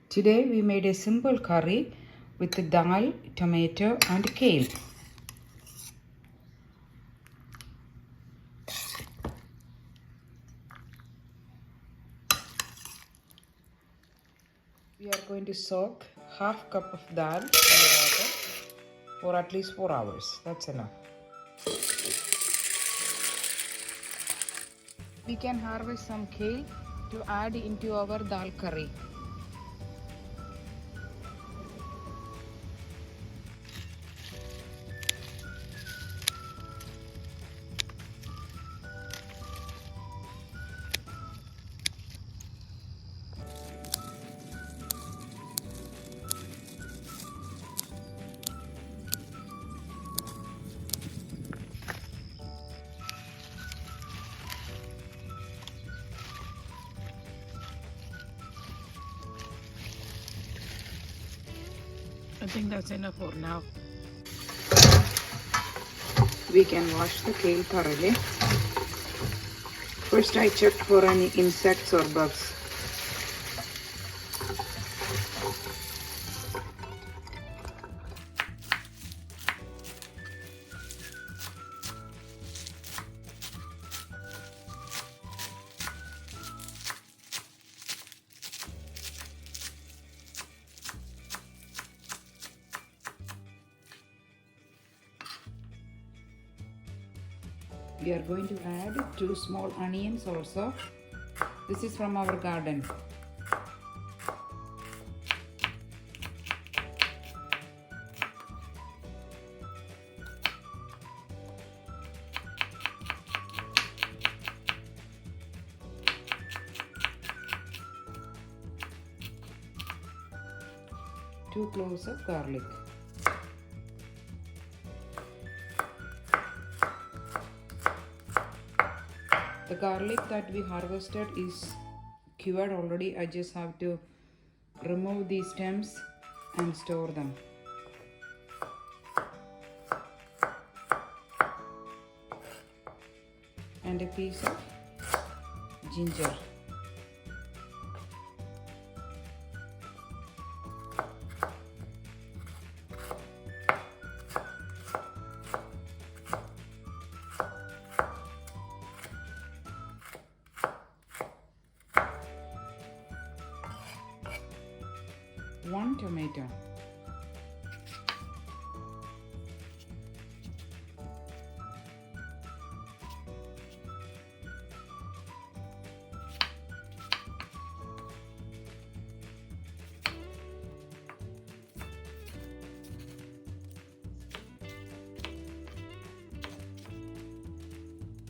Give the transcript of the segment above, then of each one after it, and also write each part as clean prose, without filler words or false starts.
Today we made a simple curry with dal, tomato and kale. We are going to soak half cup of dal in the water for at least 4 hours. That's enough. We can harvest some kale to add into our dal curry. I think that's enough for now. We can wash the kale thoroughly. First I check for any insects or bugs. We are going to add 2 small onions also. This is from our garden. Two cloves of garlic. The garlic that we harvested is cured already. I just have to remove these stems and store them. And a piece of ginger. One tomato.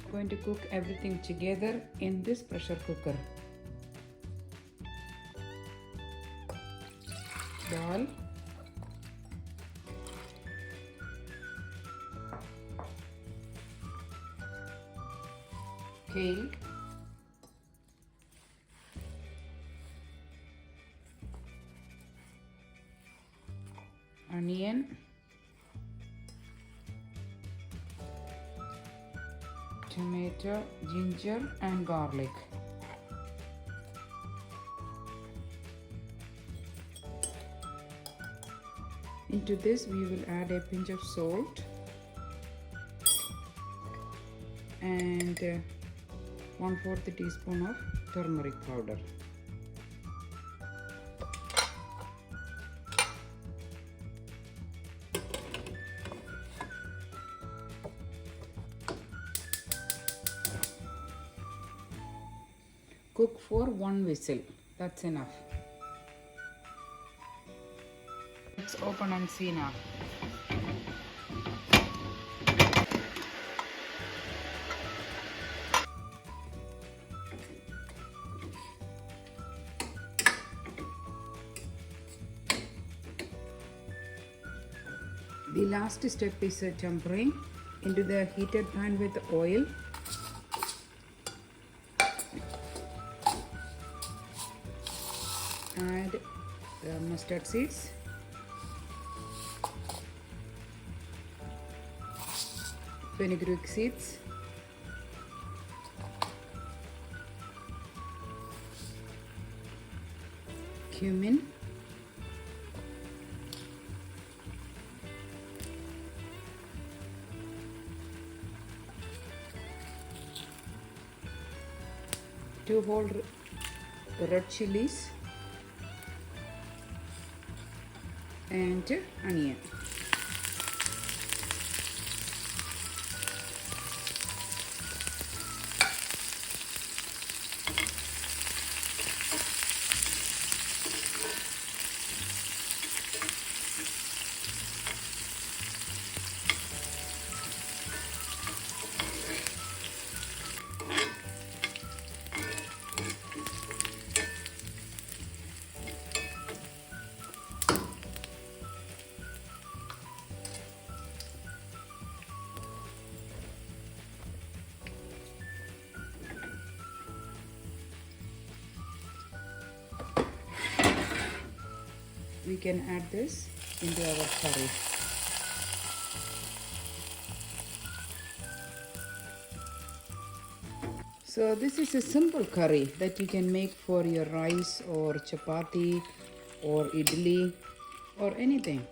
I'm going to cook everything together in this pressure cooker. Dal, kale, onion, tomato, ginger and garlic. Into this we will add a pinch of salt and 1/4 teaspoon of turmeric powder. Cook for 1 whistle. That's enough. Let's open and see now. The last step is tempering into the heated pan with oil. Add the mustard seeds. Fenugreek seeds, cumin, 2 whole red chilies and onion. We can add this into our curry. So this is a simple curry that you can make for your rice or chapati or idli or anything.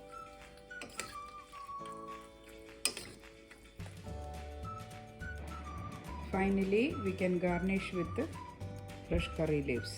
Finally, we can garnish with the fresh curry leaves.